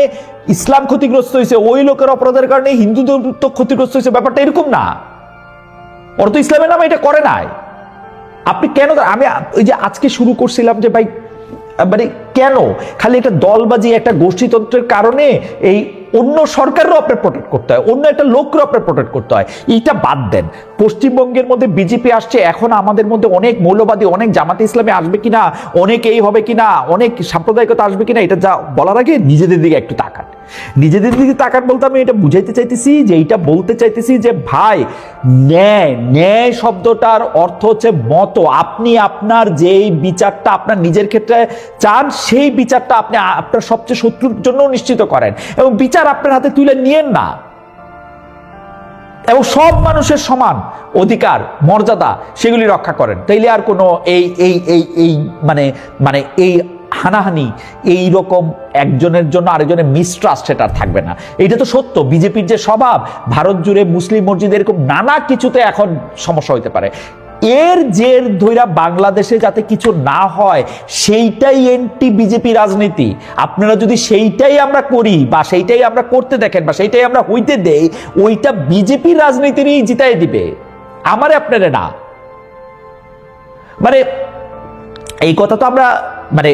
ইসলাম ক্ষতিগ্রস্ত হয়েছে, ওই লোকের অপরাধের কারণে হিন্দুদের ক্ষতিগ্রস্ত হয়েছে, ব্যাপারটা এরকম না। ওরা তো ইসলামের নামে এটা করে নাই। আপনি কেন? আমি ওই যে আজকে শুরু করছিলাম যে ভাই মানে কেন খালি একটা দলবাজি একটা গোষ্ঠীতন্ত্রের কারণে এই অন্য সরকারও আপনার প্রোটেক্ট করতে হয়, অন্য একটা লোককেও আপনার প্রোটেক্ট করতে হয়। এইটা বাদ দেন। পশ্চিমবঙ্গের মধ্যে বিজেপি আসছে, এখন আমাদের মধ্যে অনেক মৌলবাদী অনেক জামাতে ইসলামী আসবে কিনা, অনেক এই হবে কিনা, অনেক সাম্প্রদায়িকতা আসবে কিনা, এটা যা বলার আগে নিজেদের দিকে একটু তাকান। নিজেদের দিকে তাকান বলতে আমি এটা বুঝাইতে চাইতেছি যে এইটা বলতে চাইতেছি যে ভাই ন্যায়, ন্যায় শব্দটার অর্থ হচ্ছে মত। আপনি আপনার যেই বিচারটা আপনার নিজের ক্ষেত্রে চান সেই বিচারটা আপনি আপনার সবচেয়ে শত্রুর জন্য নিশ্চিত করেন এবং বিচার আপনার হাতে তুলে নিয়েন না, এবং সব মানুষের সমান অধিকার মর্যাদা সেগুলি রক্ষা করেন। তাইলে আর কোনো এই মানে এই হানাহানি এই রকম একজনের জন্য আরেকজনের মিসট্রাস্ট সেটা থাকবে না। এটা তো সত্য। বিজেপির যে স্বভাব, ভারত জুড়ে মুসলিম মসজিদ এরকম নানা কিছুতে এখন সমস্যা হইতে পারে, এর জের ধইরা বাংলাদেশে যাতে কিছু না হয় সেইটাই এন্টি বিজেপি রাজনীতি। আপনারা যদি সেইটাই আমরা করি বা সেইটাই আমরা করতে দেখেন বা সেইটাই আমরা হইতে দেই, ওইটা বিজেপি রাজনীতিরই জিতাই দিবে, আমারে আপনারে না। মানে এই কথা তো আমরা মানে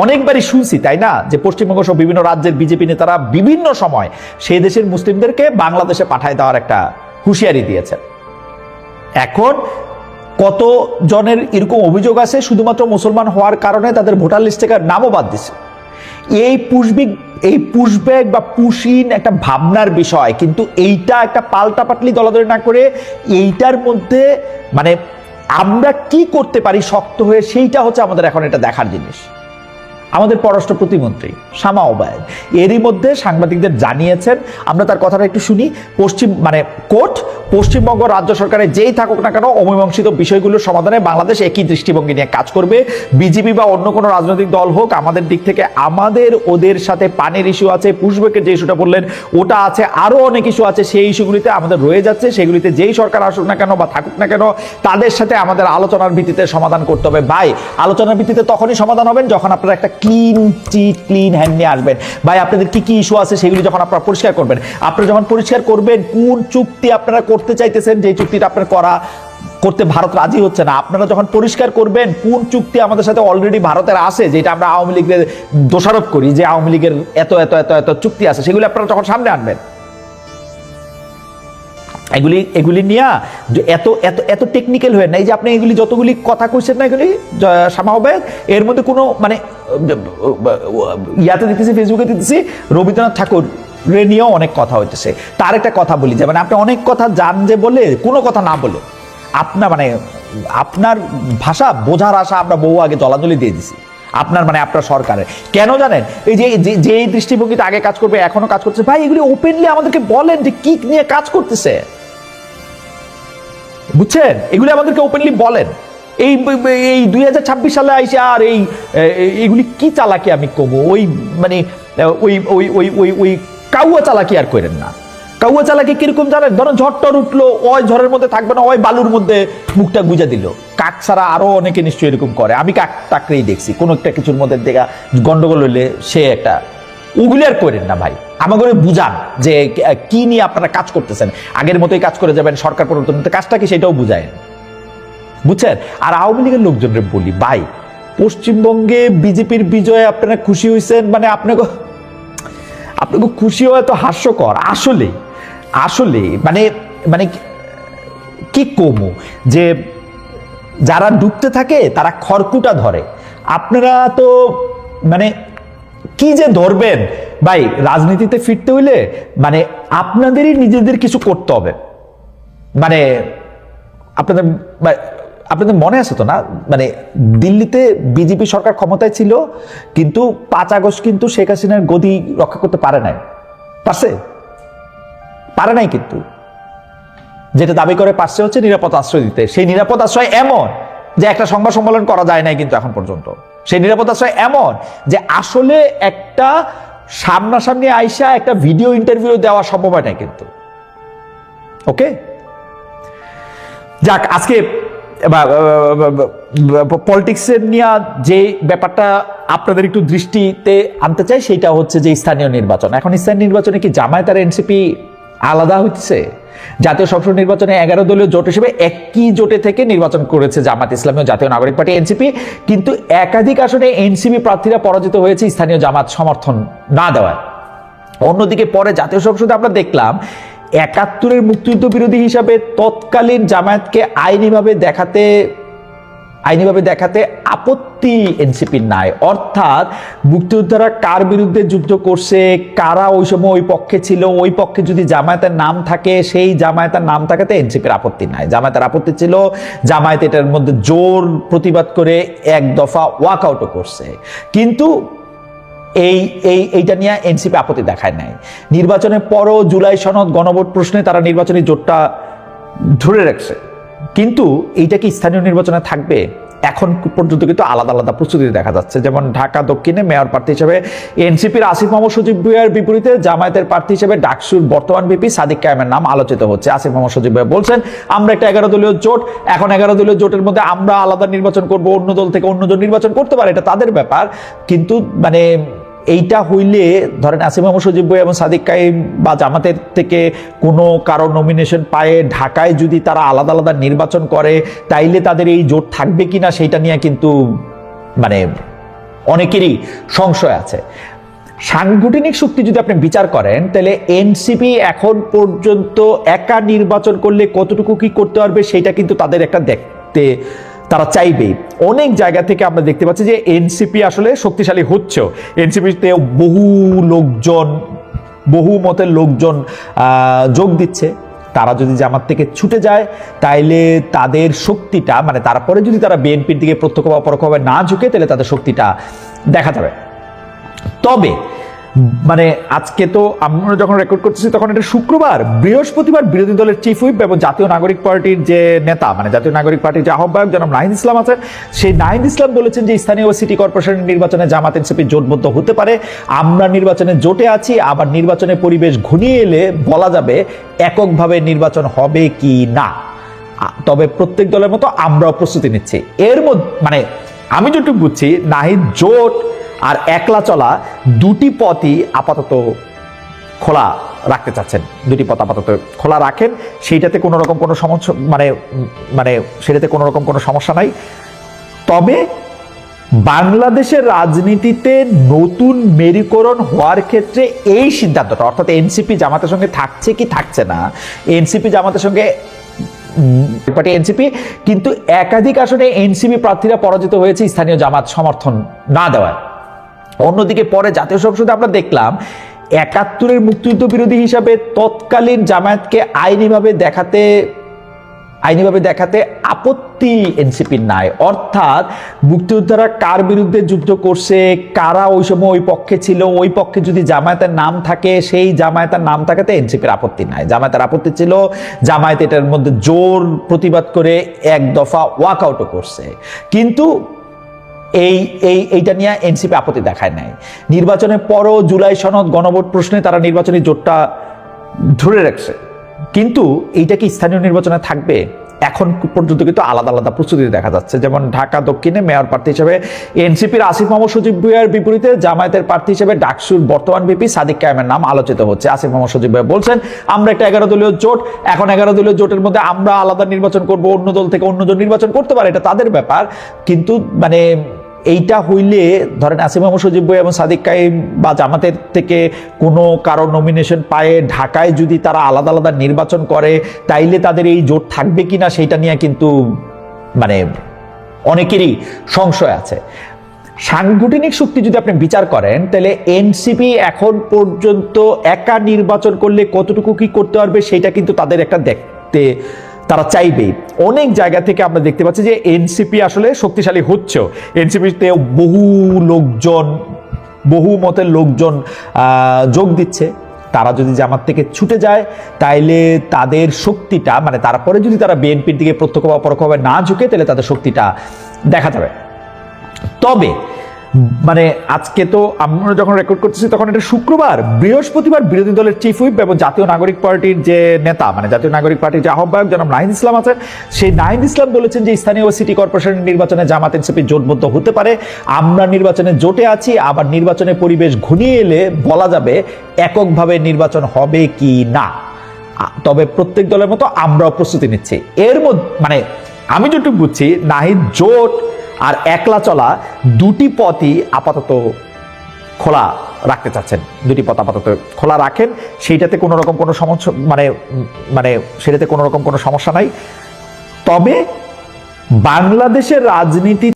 অনেকবারই শুনছি, তাই না? যে পশ্চিমবঙ্গ সহ বিভিন্ন রাজ্যের বিজেপি নেতারা বিভিন্ন সময় সেই দেশের মুসলিমদেরকে বাংলাদেশে পাঠায় দেওয়ার একটা হুঁশিয়ারি দিয়েছেন। এখন কত জনের এরকম অভিযোগ আছে শুধুমাত্র মুসলমান হওয়ার কারণে তাদের ভোটার লিস্ট থেকে নামও বাদ দিছে। এই পুশব্যাক বা পুশিন একটা ভাবনার বিষয়, কিন্তু এইটা একটা পাল্টাপাটলি দলাদলি না করে এইটার মধ্যে মানে আমরা কি করতে পারি শক্ত হয়ে, সেইটা হচ্ছে আমাদের এখন এটা দেখার জিনিস। আমাদের পররাষ্ট্র প্রতিমন্ত্রী শামা ওবায়দ এরই মধ্যে সাংবাদিকদের জানিয়েছেন, আমরা তার কথাটা একটু শুনি। কোর্ট পশ্চিমবঙ্গ রাজ্য সরকারের যেই থাকুক না কেন অমীমাংসিত বিষয়গুলোর সমাধানে বাংলাদেশ একই দৃষ্টিভঙ্গি নিয়ে কাজ করবে। বিজেপি বা অন্য কোনো রাজনৈতিক দল হোক, আমাদের দিক থেকে আমাদের ওদের সাথে পানির ইস্যু আছে, পুশব্যাকের যে ইস্যুটা বললেন ওটা আছে, আরো অনেক ইস্যু আছে, সেই ইস্যুগুলিতে আমাদের রয়ে যাচ্ছে। সেগুলিতে যেই সরকার আসুক না কেন বা থাকুক না কেন তাদের সাথে আমাদের আলোচনার ভিত্তিতে সমাধান করতে হবে। ভাই, আলোচনার ভিত্তিতে তখনই সমাধান হবেন যখন আপনারা একটা ক্লিন হ্যান্ড নিয়ে আসবেন। ভাই, আপনাদের কি কি ইস্যু আছে সেগুলি যখন আপনারা পরিষ্কার করবেন, আপনারা যখন পরিষ্কার করবেন কোন চুক্তি আপনারা করতে চাইতেছেন, যে চুক্তিটা আপনার করতে ভারত রাজি হচ্ছে না, আপনারা যখন পরিষ্কার করবেন কোন চুক্তি আমাদের সাথে অলরেডি ভারতের আছে, যেটা আমরা আওয়ামী লীগের দোষারোপ করি যে আওয়ামী লীগের এত এত এত এত চুক্তি আছে, সেগুলি আপনারা যখন সামনে আনবেন, এগুলি নিয়ে এত এত এত টেকনিক্যাল হয়ে না। এই যে আপনি এগুলি যতগুলি কথা কইছেন না, এগুলি শামা ওবায়দ, এর মধ্যে কোনো ইয়াতে দিতেছি, ফেসবুকে দিতেছি, রবীন্দ্রনাথ ঠাকুর নিয়েও অনেক কথা হইতেছে। তার একটা কথা বলি যে আপনি অনেক কথা জান যে বলে কোনো কথা না বলে আপনার ভাষা বোঝার আশা আমরা বহু আগে জলাঞ্জলি দিয়ে দিছি আপনার সরকারের। কেন জানেন? এই যে দৃষ্টিভঙ্গিতে আগে কাজ করবে এখনো কাজ করছে। ভাই, এগুলি ওপেনলি আমাদেরকে বলেন যে কি নিয়ে কাজ করতেছে, বুঝছেন? এগুলি আমাদেরকে ওপেনলি বলেন। এই 2026 সালে আইসে আর এইগুলি কি চালাকি আমি কমো, ওই কাউয়া চালাকি আর করেন না। কাউয়া চালাকি কিরকম জানেন? ধরুন ঝড় উঠলো, ওই ঝড়ের মধ্যে থাকবে না, ওই বালুর মধ্যে মুখটা গুজা দিল। কাক ছাড়া আরো অনেকে নিশ্চয়ই এরকম করে, আমি কাক টাকরেই দেখছি। কোনো একটা কিছুর মধ্যে দেখা গন্ডগোল হইলে সে একটা, ওগুলি আর করেন না ভাই। আমাকে বুঝান যে কি নিয়ে আপনারা কাজ করতেছেন, আগের মতোই কাজ করে যাবেন, সরকার পরিবর্তন কাজটা কি সেটাও বুঝায়েন, বুঝছেন? আর আওয়ামী লীগের লোকজনের বলি, ভাই, পশ্চিমবঙ্গে বিজেপির বিজয়ে আপনারা খুশি হয়েছেন, আপনাকে খুশি হওয়া তো হাস্যকর। আসলে কি কমু, যে যারা ডুবতে থাকে তারা খড়কুটা ধরে, আপনারা তো কি যে ধরবেন। ভাই, রাজনীতিতে ফিরতে হইলে আপনাদেরই নিজেদের কিছু করতে হবে। আপনাদের মনে আছে তো না, দিল্লিতে বিজেপি সরকার ক্ষমতায় ছিল, কিন্তু 5 আগস্ট কিন্তু শেখ হাসিনার গদি রক্ষা করতে পারে নাই, কিন্তু যেটা দাবি করে পারছে হচ্ছে নিরাপদ আশ্রয় দিতে। সেই নিরাপদ আশ্রয় এমন যে একটা সংবাদ সম্মেলন করা যায় নাই কিন্তু এখন পর্যন্ত। সেই নিরাপদ আশ্রয় এমন যে আসলে একটা সামনাসামনি আইসা একটা ভিডিও ইন্টারভিউ দেওয়া সম্ভব হয় নাই কিন্তু। ওকে, যাক, আজকে পলিটিক্সের নিয়ে যে ব্যাপারটা আপনাদের একটু দৃষ্টিতে আনতে চাই, সেটা হচ্ছে যে স্থানীয় নির্বাচন। এখন স্থানীয় নির্বাচনে কি জামায়াত আর এনসিপি আলাদা হচ্ছে? জাতীয় সংসদ নির্বাচনে 11 দলীয় জোট হিসেবে একই জোটে থেকে নির্বাচন করেছে জামাত ইসলামী ও জাতীয় নাগরিক পার্টি এনসিপি, কিন্তু একাধিক আসনে এনসিপি প্রার্থীরা পরাজিত হয়েছে স্থানীয় জামাত সমর্থন না দেওয়ায়। অন্যদিকে পরে জাতীয় সংসদে আমরা দেখলাম 71-এর মুক্তিযুদ্ধ বিরোধী হিসাবে তৎকালীন জামায়াতকে আইনিভাবে দেখাতে আপত্তি এনসিপির নাই। অর্থাৎ মুক্তিযোদ্ধারা কার বিরুদ্ধে যুদ্ধ করছে, কারা ওই সময় ওই পক্ষে ছিল, ওই পক্ষে যদি জামায়াতের নাম থাকে, সেই জামায়াতের নাম থাকাতে এনসিপির আপত্তি নাই। জামায়াতের আপত্তি ছিল, জামায়াত এটার মধ্যে জোর প্রতিবাদ করে এক দফা ওয়াকআউটও করছে, কিন্তু এইটা নিয়ে এনসিপি আপত্তি দেখায় নাই। নির্বাচনের পরও জুলাই সনদ, গণভোট প্রশ্নে তারা নির্বাচনী জোটটা ধরে রাখছে, কিন্তু এইটা কি স্থানীয় নির্বাচনে থাকবে? এখন পর্যন্ত কিন্তু আলাদা আলাদা প্রস্তুতি দেখা যাচ্ছে। যেমন ঢাকা দক্ষিণে মেয়র প্রার্থী হিসেবে এনসিপির আসিফ মোহাম্মদ সজীব ভুঁইয়ার বিপরীতে জামায়াতের প্রার্থী হিসেবে ডাকসুর বর্তমান ভিপি সাদিক কায়েমের নাম আলোচিত হচ্ছে। আসিফ মোহাম্মদ সজীব ভুঁইয়া বলছেন, আমরা একটা 11 দলীয় জোট, এখন 11 দলীয় জোটের মধ্যে আমরা আলাদা নির্বাচন করব, অন্য দল থেকে অন্যজন নির্বাচন করতে পারে, এটা তাদের ব্যাপার। কিন্তু এইটা হইলে ধরেন আসিফ মোহাম্মদ সজীব ভুঁইয়া এবং সাদিক কায়েম বা জামাতের থেকে কোনো কারো নমিনেশন পায়ে ঢাকায় যদি তারা আলাদা আলাদা নির্বাচন করে, তাইলে তাদের এই জোট থাকবে কিনা সেটা নিয়ে কিন্তু অনেকেরই সংশয় আছে। সাংগঠনিক শক্তি যদি আপনি বিচার করেন, তাহলে এনসিপি এখন পর্যন্ত একা নির্বাচন করলে কতটুকু কি করতে পারবে সেটা কিন্তু তাদের একটা দেখতে তারা চাইবে। অনেক জায়গা থেকে আমরা দেখতে পাচ্ছি যে এনসিপি আসলে শক্তিশালী হচ্ছেও। এনসিপিতে বহু মতের লোকজন যোগ দিচ্ছে। তারা যদি জামাত থেকে ছুটে যায় তাইলে তাদের শক্তিটা, মানে তারপরে যদি তারা বিএনপির দিকে প্রত্যক্ষ বা পরোক্ষভাবে না ঝুঁকে, তাহলে তাদের শক্তিটা দেখা যাবে। তবে মানে আজকে তো আমরা যখন রেকর্ড করতেছি তখন এটা শুক্রবার, বৃহস্পতিবার বিরোধী দলের চিফ হুইপ এবং জাতীয় নাগরিক পার্টির যে নেতা, মানে জাতীয় নাগরিক পার্টির যে আহ্বায়ক জনাব নাহিদ ইসলাম আছেন, সেই নাহিদ ইসলাম বলেছেন যে স্থানীয় সিটি কর্পোরেশনের নির্বাচনে জামাত এনসিপি জোটবদ্ধ হতে পারে। আমরা নির্বাচনে জোটে আছি, আবার নির্বাচনের পরিবেশ ঘনিয়ে এলে বলা যাবে এককভাবে নির্বাচন হবে কি না। তবে প্রত্যেক দলের মতো আমরাও প্রস্তুতি নিচ্ছি। এর মধ্যে মানে আমি যেটুকু বুঝছি, নাহিদ জোট আর একলা চলা দুটি পথই আপাতত খোলা রাখতে চাচ্ছেন। দুটি পথ আপাতত খোলা রাখেন, সেইটাতে কোনো রকম কোনো সমস্যা মানে সেটাতে কোনো রকম কোনো সমস্যা নাই। তবে বাংলাদেশের রাজনীতিতে নতুন মেরুকরণ হওয়ার ক্ষেত্রে এই সিদ্ধান্তটা, অর্থাৎ এনসিপি জামাতের সঙ্গে থাকছে কি থাকছে না, এনসিপি জামাতের সঙ্গে পার্টি এনসিপি কিন্তু একাধিক আসনে এনসিপি প্রার্থীরা পরাজিত হয়েছে স্থানীয় জামাত সমর্থন না দেওয়ায়। অন্যদিকে পরে জাতীয় সংসদে আমরা দেখলাম ৭১-এর মুক্তিযুদ্ধ বিরোধী হিসাবে তৎকালীন জামায়াতকে আইনিভাবে দেখাতে আপত্তি এনসিপির নাই। অর্থাৎ মুক্তিযোদ্ধারা কার বিরুদ্ধে যুদ্ধ করছে, কারা ওই সময় ওই পক্ষে ছিল, ওই পক্ষে যদি জামায়াতের নাম থাকে, সেই জামায়াতের নাম থাকাতে এনসিপির আপত্তি নাই। জামায়াতের আপত্তি ছিল, জামায়াত এটার মধ্যে জোর প্রতিবাদ করে এক দফা ওয়াকআউটও করছে। কিন্তু এইটা নিয়ে এনসিপি আপত্তি দেখায় নাই। নির্বাচনের পরও জুলাই সনদ, গণভোট প্রশ্নে তারা নির্বাচনী জোটটা ধরে রাখছে। কিন্তু এইটা কি স্থানীয় নির্বাচনে থাকবে? এখন পর্যন্ত কিন্তু আলাদা আলাদা প্রস্তুতি দেখা যাচ্ছে। যেমন ঢাকা দক্ষিণে মেয়র প্রার্থী হিসেবে এনসিপির আসিফ মোহাম্মদ সজীব ভুঁইয়ার বিপরীতে জামায়াতের প্রার্থী হিসেবে ডাকসুর বর্তমান ভিপি সাদিক কায়েমের নাম আলোচিত হচ্ছে। আসিফ মোহাম্মদ সজীব ভুঁইয়া বলছেন, আমরা একটা 11 দলীয় জোট, এখন 11 দলীয় জোটের মধ্যে আমরা আলাদা নির্বাচন করব, অন্য দল থেকে অন্যজন নির্বাচন করতে পারে, এটা তাদের ব্যাপার। কিন্তু মানে এইটা হইলে ধরেন আসিফ মোহাম্মদ সজীব ভুঁইয়া এবং সাদিক কায়েম বা জামাতের থেকে কোনো কারো নমিনেশন পায়ে ঢাকায় যদি তারা আলাদা আলাদা নির্বাচন করে, তাইলে তাদের এই জোট থাকবে কিনা সেইটা নিয়ে কিন্তু মানে অনেকেরই সংশয় আছে। সাংগঠনিক শক্তি যদি আপনি বিচার করেন, তাহলে এনসিপি এখন পর্যন্ত একা নির্বাচন করলে কতটুকু কি করতে পারবে সেটা কিন্তু তাদের একটা দেখতে তারা চাইবে। অনেক জায়গা থেকে আমরা দেখতে পাচ্ছি যে এনসিপি আসলে শক্তিশালী হচ্ছে। এনসিপিতে বহু মতের লোকজন যোগ দিচ্ছে। তারা যদি জামাত থেকে ছুটে যায় তাইলে তাদের শক্তিটা, মানে তারপরে যদি তারা বিএনপির দিকে প্রত্যক্ষ বা পরোক্ষভাবে না ঝুঁকে, তাহলে তাদের শক্তিটা দেখা যাবে। তবে মানে আজকে তো আমরা যখন রেকর্ড করতেছি তখন এটা শুক্রবার, বৃহস্পতিবার বিরোধী দলের চিফ হুইপ এবং জাতীয় নাগরিক পার্টির যে নেতা, মানে জাতীয় নাগরিক পার্টির যে আহ্বায়ক জনাব নাহিদ ইসলাম আছেন, সেই নাহিদ ইসলাম বলেছেন যে স্থানীয় সিটি কর্পোরেশনের নির্বাচনে জামাত এনসিপি জোটবদ্ধ হতে পারে। আমরা নির্বাচনে জোটে আছি, আবার নির্বাচনের পরিবেশ ঘনিয়ে এলে বলা যাবে এককভাবে নির্বাচন হবে কি না। তবে প্রত্যেক দলের মতো আমরাও প্রস্তুতি নিচ্ছি। এর মধ্যে মানে আমি যেটুকু বুঝছি, নাহিদ জোট আর একলা চলা দুটি পথই আপাতত খোলা রাখতে চাচ্ছেন। দুটি পথ আপাতত খোলা রাখেন, সেইটাতে কোনো রকম কোনো সমস্যা মানে সেটাতে কোনো রকম কোনো সমস্যা নাই। তবে বাংলাদেশের রাজনীতি